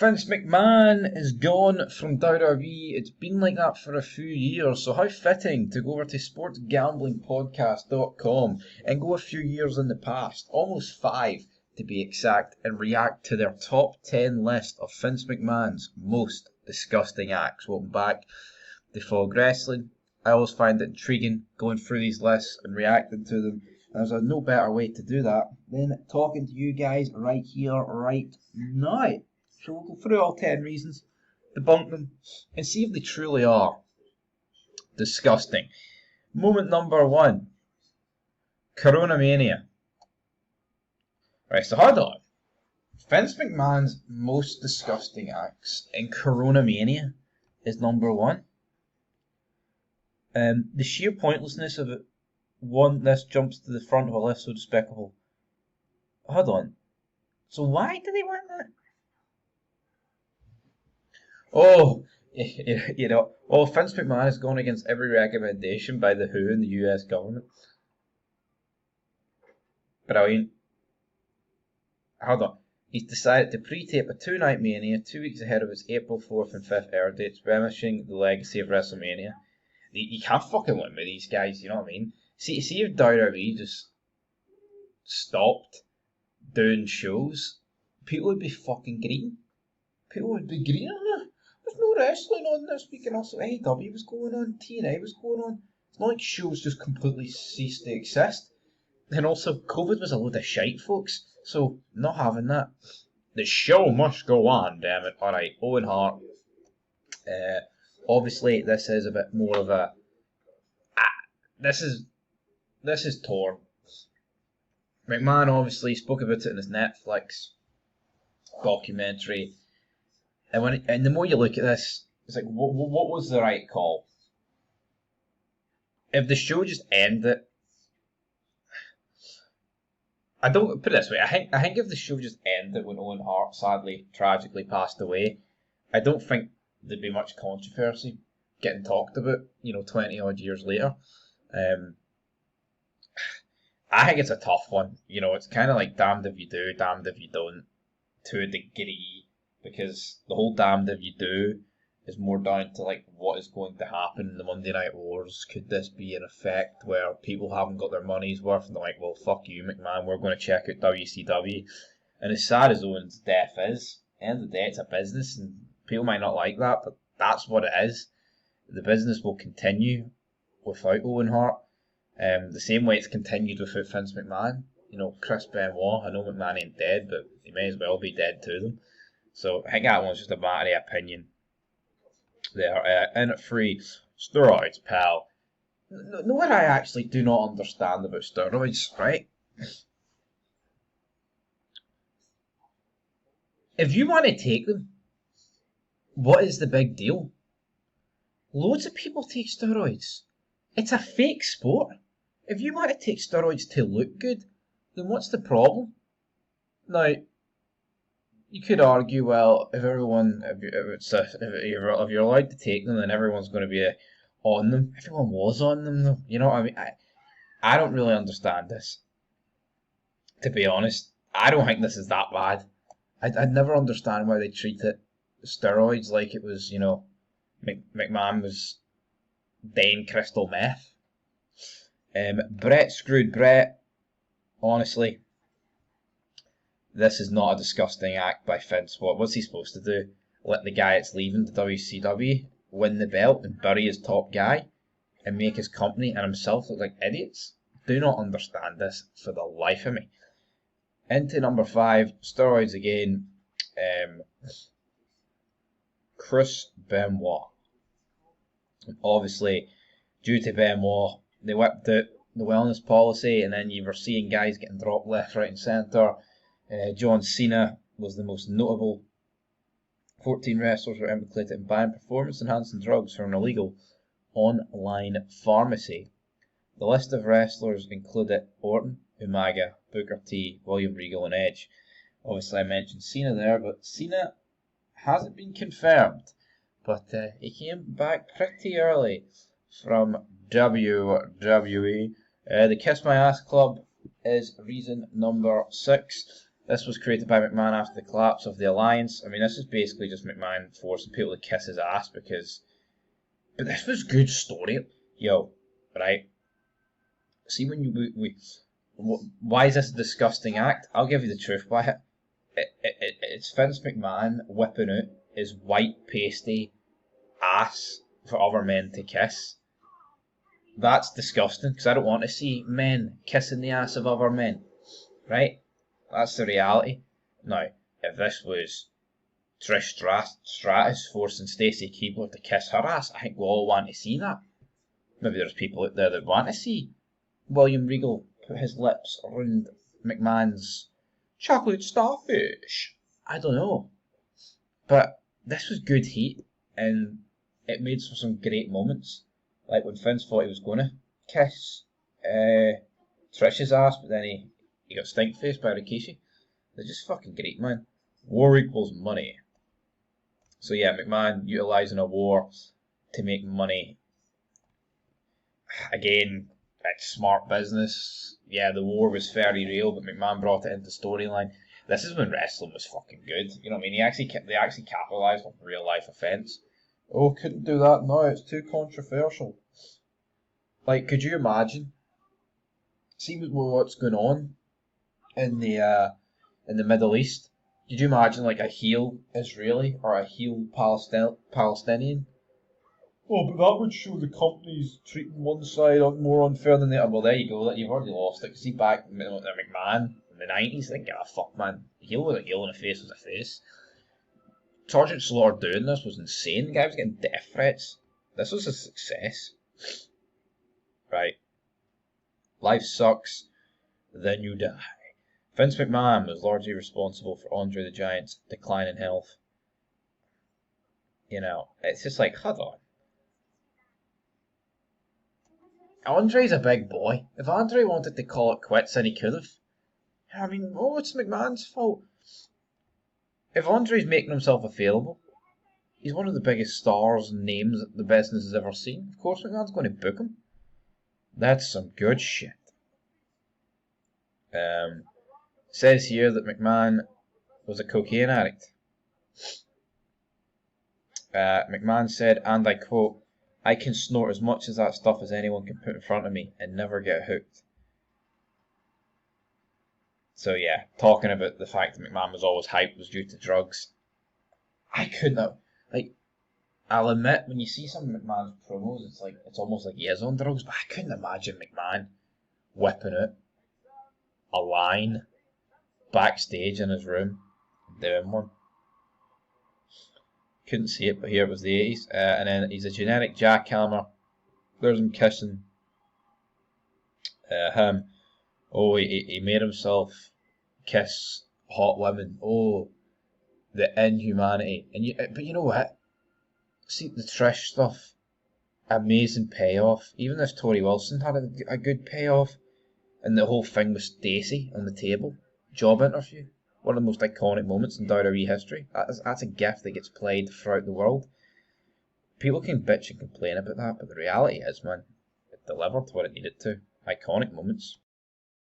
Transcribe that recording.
Vince McMahon is gone from WWE. It's been like that for a few years, so how fitting to go over to sportsgamblingpodcast.com and go a few years in the past, almost 5 to be exact, and react to their top 10 list of Vince McMahon's most disgusting acts. Welcome back to Fog Wrestling. I always find it intriguing going through these lists and reacting to them. And there's no better way to do that than talking to you guys right here, right now. So we'll go through all 10 reasons, debunk them, and see if they truly are disgusting. Moment number 1. Corona Mania. Right, so hold on. Vince McMahon's most disgusting acts in Corona Mania is number 1. The sheer pointlessness of it. This jumps to the front of a list so despicable. Hold on. So why do they want that? Vince McMahon has gone against every recommendation by the WHO and the US government. Brilliant. Hold on. He's decided to pre-tape a 2-night Mania 2 weeks ahead of its April 4th and 5th air dates, remishing the legacy of WrestleMania. You can't fucking win with these guys, you know what I mean? See if WWE just stopped doing shows, people would be fucking green. People would be green. There's no wrestling on this week, and also AEW was going on, TNA was going on. It's not like shows just completely ceased to exist. And also, COVID was a load of shite, folks, so not having that. The show must go on, damn it. Alright, Owen Hart. Obviously, this is a bit more of a... This is torn. McMahon obviously spoke about it in his Netflix documentary. And the more you look at this, it's like, what was the right call? If the show just ended, I don't put it this way. I think if the show just ended when Owen Hart sadly, tragically passed away, I don't think there'd be much controversy getting talked about. 20 odd years later. I think it's a tough one. It's kind of like damned if you do, damned if you don't, to a degree. Because the whole damned if you do is more down to like what is going to happen in the Monday Night Wars. Could this be an effect where people haven't got their money's worth and they're like, well, fuck you, McMahon, we're going to check out WCW. And as sad as Owen's death is, at the end of the day, it's a business and people might not like that, but that's what it is. The business will continue without Owen Hart. The same way it's continued without Vince McMahon. Chris Benoit, I know McMahon ain't dead, but he may as well be dead to them. So I think that one's just a matter of opinion. There, in at 3, steroids, pal. Know what I actually do not understand about steroids, right? If you want to take them, what is the big deal? Loads of people take steroids. It's a fake sport. If you want to take steroids to look good, then what's the problem? Now, you could argue, well, if you're allowed to take them, then everyone's going to be on them. Everyone was on them, though. You know what I mean? I don't really understand this. To be honest, I don't think this is that bad. I'd never understand why they treat it steroids like it was, McMahon was Dane crystal meth. Brett screwed Brett. Honestly, this is not a disgusting act by Vince. What's he supposed to do? Let the guy that's leaving the WCW win the belt and bury his top guy and make his company and himself look like idiots? Do not understand this for the life of me. Into number 5, steroids again. Chris Benoit. Obviously, due to Benoit, they whipped out the wellness policy, and then you were seeing guys getting dropped left, right, and centre. John Cena was the most notable. 14 wrestlers were implicated in buying performance-enhancing drugs from an illegal online pharmacy. The list of wrestlers included Orton, Umaga, Booker T, William Regal, and Edge. Obviously, I mentioned Cena there, but Cena hasn't been confirmed. But he came back pretty early from WWE. The Kiss My Ass Club is reason number 6. This was created by McMahon after the collapse of the alliance. I mean, this is basically just McMahon forcing people to kiss his ass because. But this was good story. Yo, right? See when why is this a disgusting act? I'll give you the truth. Why? It's Vince McMahon whipping out his white pasty ass for other men to kiss. That's disgusting because I don't want to see men kissing the ass of other men. Right? That's the reality. Now, if this was Trish Stratus forcing Stacey Keibler to kiss her ass, I think we all want to see that. Maybe there's people out there that want to see William Regal put his lips around McMahon's chocolate starfish. I don't know. But this was good heat, and it made for some great moments. Like when Vince thought he was going to kiss Trish's ass, but then he got stink faced by Rikishi. They're just fucking great, man. War equals money. So yeah, McMahon utilising a war to make money. Again, it's smart business. Yeah, the war was very real, but McMahon brought it into storyline. This is when wrestling was fucking good. You know what I mean? They actually capitalised on real life events. Oh, couldn't do that now. It's too controversial. Like, could you imagine? See what's going on in the Middle East. Could you imagine like a heel Israeli or a heel Palestinian? Oh, but that would show the companies treating one side more unfair than the other. Well, there you go. You've already lost it. Cause see, back in McMahon in the 90s, they didn't give a fuck, man. A heel was a heel and a face was a face. Sergeant Slaughter doing this was insane. The guy was getting death threats. This was a success. Right. Life sucks, then you die. Vince McMahon was largely responsible for Andre the Giant's decline in health. You know, it's just like, hold on. Andre's a big boy. If Andre wanted to call it quits, then he could have. I mean, oh, it's McMahon's fault. If Andre's making himself available, he's one of the biggest stars and names that the business has ever seen. Of course, McMahon's going to book him. That's some good shit. Says here that McMahon was a cocaine addict. McMahon said, and I quote, "I can snort as much of that stuff as anyone can put in front of me and never get hooked." So yeah, talking about the fact that McMahon was always hyped was due to drugs. I couldn't have, like, I'll admit, when you see some of McMahon's promos, it's almost like he is on drugs, but I couldn't imagine McMahon whipping out a line backstage in his room doing one. Couldn't see it, but here it was the 80s. And then he's a genetic jackhammer. There's him kissing him. Oh, he made himself kiss hot women. Oh, the inhumanity. But you know what? See, the Trish stuff, amazing payoff. Even if Tori Wilson had a good payoff, and the whole thing with Stacey on the table, job interview, one of the most iconic moments in WWE history. That's a gift that gets played throughout the world. People can bitch and complain about that, but the reality is, man, it delivered what it needed to. Iconic moments.